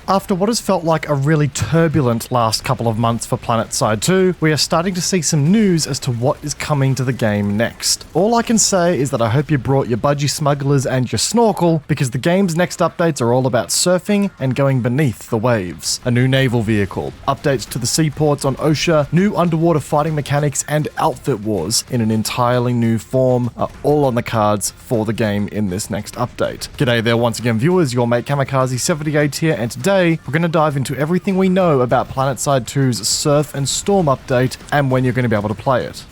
After what has felt like a really turbulent last couple of months for Planetside 2, we are starting to see some news as to what is coming to the game next. All I can say is that I hope you brought your budgie smugglers and your snorkel, because the game's next updates are all about surfing and going beneath the waves. A new naval vehicle, updates to the seaports on Oshur, new underwater fighting mechanics, and outfit wars in an entirely new form are all on the cards for the game in this next update. G'day there once again viewers, your mate Kamikaze78 here, and today we're going to dive into everything we know about Planetside 2's Surf and Storm update and when you're going to be able to play it.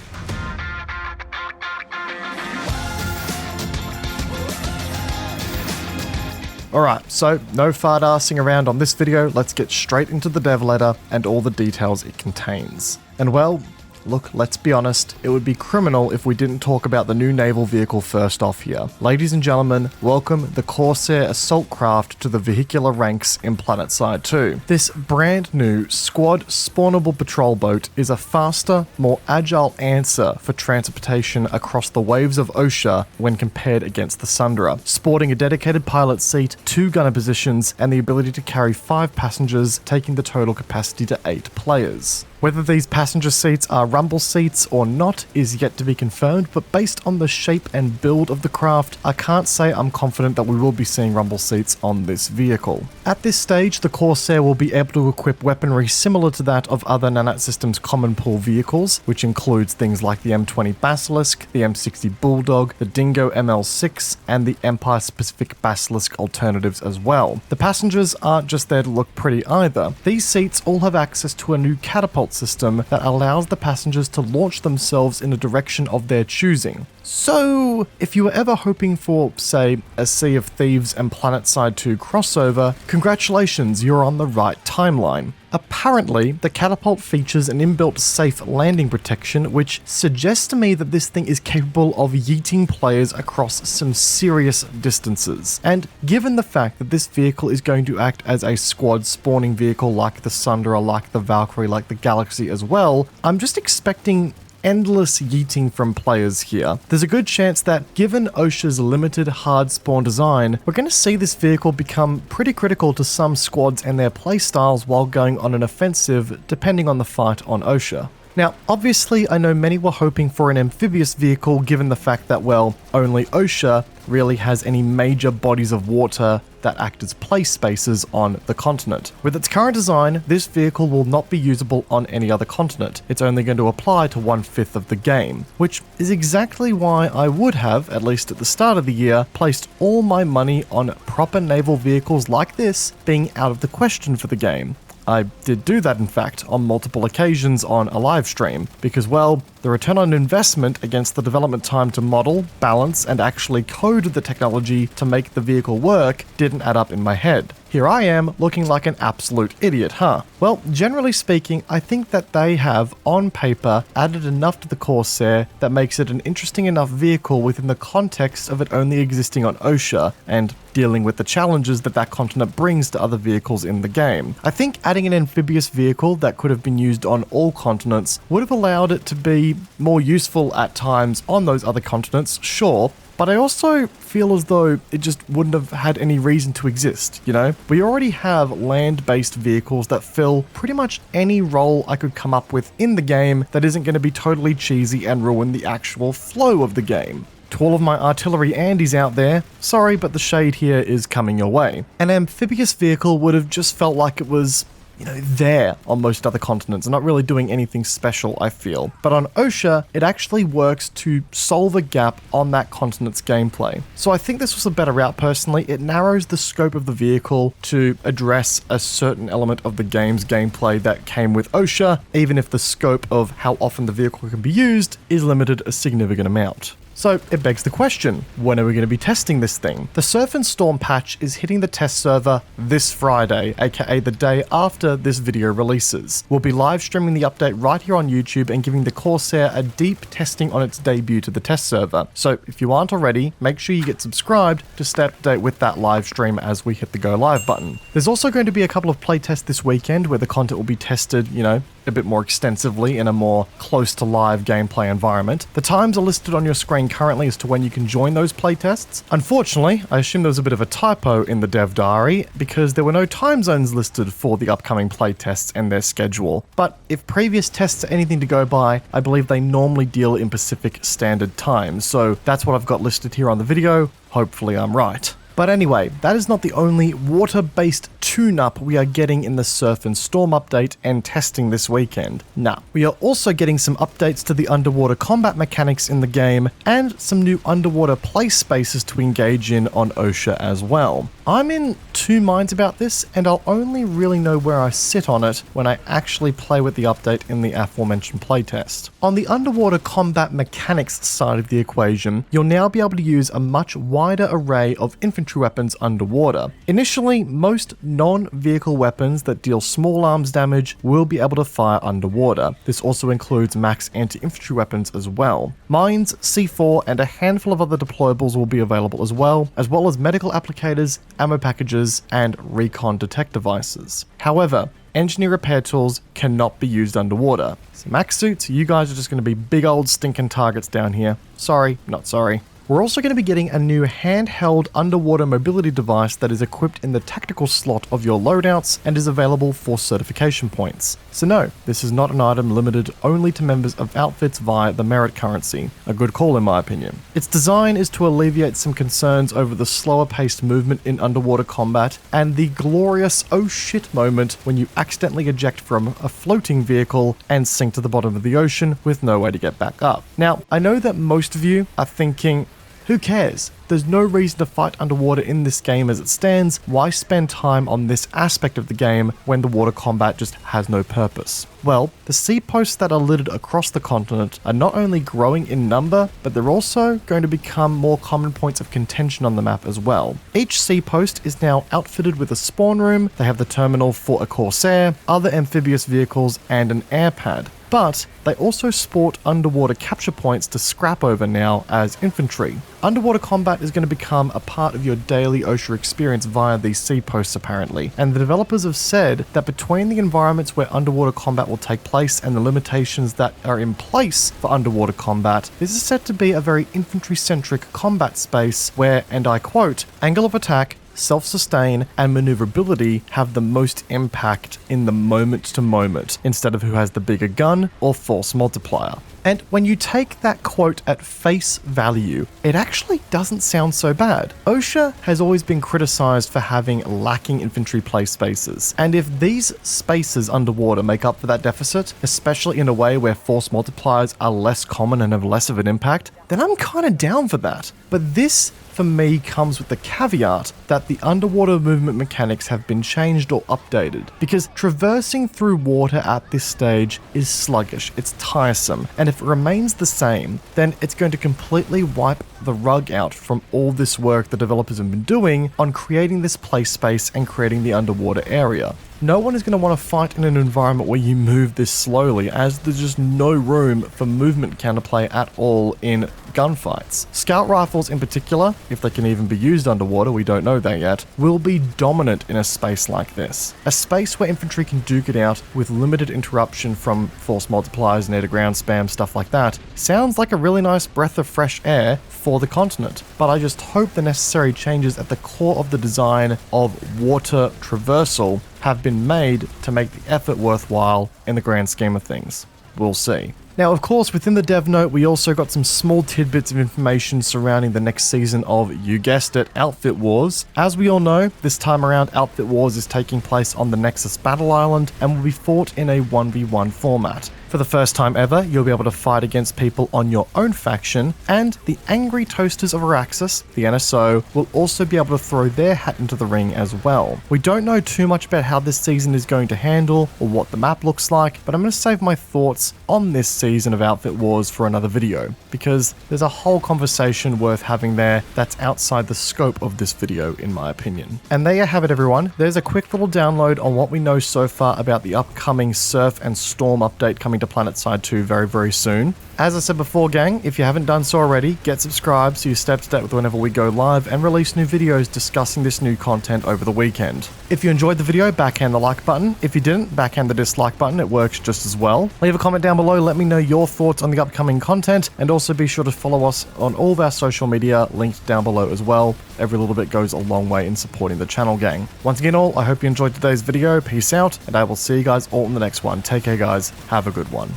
Alright, so no fart-arsing around on this video, let's get straight into the dev letter and all the details it contains. And well, look, let's be honest, it would be criminal if we didn't talk about the new naval vehicle first off here. Ladies and gentlemen, welcome the Corsair assault craft to the vehicular ranks in Planetside 2. This brand new squad spawnable patrol boat is a faster, more agile answer for transportation across the waves of Oshur when compared against the Sundra, sporting a dedicated pilot seat, 2 gunner positions, and the ability to carry 5 passengers, taking the total capacity to 8 players. Whether these passenger seats are rumble seats or not is yet to be confirmed, but based on the shape and build of the craft, I can't say I'm confident that we will be seeing rumble seats on this vehicle. At this stage, the Corsair will be able to equip weaponry similar to that of other Nanite Systems common pool vehicles, which includes things like the M20 Basilisk, the M60 Bulldog, the Dingo ML6, and the Empire-specific Basilisk alternatives as well. The passengers aren't just there to look pretty either. These seats all have access to a new catapult system that allows the passengers to launch themselves in a direction of their choosing. So, if you were ever hoping for, say, a Sea of Thieves and Planetside 2 crossover, congratulations, you're on the right timeline. Apparently, the catapult features an inbuilt safe landing protection, which suggests to me that this thing is capable of yeeting players across some serious distances. And given the fact that this vehicle is going to act as a squad spawning vehicle like the Sundra, like the Valkyrie, like the Galaxy as well, I'm just expecting endless yeeting from players here. There's a good chance that, given Oshur's limited hard spawn design, we're going to see this vehicle become pretty critical to some squads and their playstyles while going on an offensive, depending on the fight on Oshur. Now, obviously, I know many were hoping for an amphibious vehicle given the fact that, well, only Oshur really has any major bodies of water that act as play spaces on the continent. With its current design, this vehicle will not be usable on any other continent. It's only going to apply to 1/5 of the game, which is exactly why I would have, at least at the start of the year, placed all my money on proper naval vehicles like this being out of the question for the game. I did do that, in fact, on multiple occasions on a live stream, because, well, the return on investment against the development time to model, balance, and actually code the technology to make the vehicle work didn't add up in my head. Here I am, looking like an absolute idiot, huh? Well, generally speaking, I think that they have, on paper, added enough to the Corsair that makes it an interesting enough vehicle within the context of it only existing on Oshur, and dealing with the challenges that that continent brings to other vehicles in the game. I think adding an amphibious vehicle that could have been used on all continents would have allowed it to be more useful at times on those other continents, sure, but I also feel as though it just wouldn't have had any reason to exist, you know? We already have land-based vehicles that fill pretty much any role I could come up with in the game that isn't going to be totally cheesy and ruin the actual flow of the game. To all of my artillery Andes out there, sorry, but the shade here is coming your way. An amphibious vehicle would have just felt like it was, you know, there on most other continents and not really doing anything special, I feel. But on Oshur, it actually works to solve a gap on that continent's gameplay. So I think this was a better route personally. It narrows the scope of the vehicle to address a certain element of the game's gameplay that came with Oshur, even if the scope of how often the vehicle can be used is limited a significant amount. So it begs the question, when are we going to be testing this thing? The Surf and Storm patch is hitting the test server this Friday, aka the day after this video releases. We'll be live streaming the update right here on YouTube and giving the Corsair a deep testing on its debut to the test server. So if you aren't already, make sure you get subscribed to stay up to date with that live stream as we hit the go live button. There's also going to be a couple of playtests this weekend where the content will be tested, you know, a bit more extensively in a more close to live gameplay environment. The times are listed on your screen showing currently as to when you can join those playtests. Unfortunately, I assume there was a bit of a typo in the dev diary because there were no time zones listed for the upcoming playtests and their schedule. But if previous tests are anything to go by, I believe they normally deal in Pacific Standard Time, so that's what I've got listed here on the video. Hopefully I'm right. But anyway, that is not the only water-based tune-up we are getting in the Surf and Storm update and testing this weekend. Nah, we are also getting some updates to the underwater combat mechanics in the game and some new underwater play spaces to engage in on Oshur as well. I'm in two minds about this, and I'll only really know where I sit on it when I actually play with the update in the aforementioned playtest. On the underwater combat mechanics side of the equation, you'll now be able to use a much wider array of infantry weapons underwater. Initially, most non-vehicle weapons that deal small arms damage will be able to fire underwater. This also includes max anti-infantry weapons as well. Mines, C4, and a handful of other deployables will be available as well as medical applicators, ammo packages, and recon detect devices. However, engineer repair tools cannot be used underwater. So max suits, you guys are just going to be big old stinking targets down here. Sorry, not sorry. We're also going to be getting a new handheld underwater mobility device that is equipped in the tactical slot of your loadouts and is available for certification points. So no, this is not an item limited only to members of outfits via the merit currency. A good call in my opinion. Its design is to alleviate some concerns over the slower paced movement in underwater combat and the glorious oh shit moment when you accidentally eject from a floating vehicle and sink to the bottom of the ocean with no way to get back up. Now, I know that most of you are thinking, who cares? There's no reason to fight underwater in this game as it stands. Why spend time on this aspect of the game when the water combat just has no purpose? Well, the sea posts that are littered across the continent are not only growing in number, but they're also going to become more common points of contention on the map as well. Each sea post is now outfitted with a spawn room, they have the terminal for a Corsair, other amphibious vehicles, and an air pad. But they also sport underwater capture points to scrap over now as infantry. Underwater combat is going to become a part of your daily Oshur experience via these sea posts apparently, and the developers have said that between the environments where underwater combat will take place and the limitations that are in place for underwater combat, this is set to be a very infantry-centric combat space where, and I quote, angle of attack, self-sustain, and maneuverability have the most impact in the moment to moment, instead of who has the bigger gun or force multiplier. And when you take that quote at face value, it actually doesn't sound so bad. Oshur has always been criticized for having lacking infantry play spaces, and if these spaces underwater make up for that deficit, especially in a way where force multipliers are less common and have less of an impact, then I'm kinda down for that. But this, for me, comes with the caveat that the underwater movement mechanics have been changed or updated, because traversing through water at this stage is sluggish, it's tiresome, and if it remains the same, then it's going to completely wipe the rug out from all this work the developers have been doing on creating this play space and creating the underwater area. No one is going to want to fight in an environment where you move this slowly, as there's just no room for movement counterplay at all in gunfights. Scout rifles in particular, if they can even be used underwater, we don't know that yet, will be dominant in a space like this. A space where infantry can duke it out with limited interruption from force multipliers and air-to-ground spam, stuff like that, sounds like a really nice breath of fresh air for the continent. But I just hope the necessary changes at the core of the design of water traversal have been made to make the effort worthwhile in the grand scheme of things. We'll see. Now, of course, within the dev note, we also got some small tidbits of information surrounding the next season of, you guessed it, Outfit Wars. As we all know, this time around, Outfit Wars is taking place on the Nexus Battle Island and will be fought in a 1v1 format. For the first time ever, you'll be able to fight against people on your own faction, and the Angry Toasters of Araxis, the NSO, will also be able to throw their hat into the ring as well. We don't know too much about how this season is going to handle or what the map looks like, but I'm going to save my thoughts on this season of Outfit Wars for another video, because there's a whole conversation worth having there that's outside the scope of this video, in my opinion. And there you have it, everyone. There's a quick little download on what we know so far about the upcoming Surf and Storm update coming to to Planetside 2 very, very soon. As I said before, gang, if you haven't done so already, get subscribed so you stay up to date with whenever we go live and release new videos discussing this new content over the weekend. If you enjoyed the video, backhand the like button. If you didn't, backhand the dislike button, it works just as well. Leave a comment down below, let me know your thoughts on the upcoming content, and also be sure to follow us on all of our social media, linked down below as well. Every little bit goes a long way in supporting the channel, gang. Once again all, I hope you enjoyed today's video, peace out, and I will see you guys all in the next one. Take care guys, have a good one.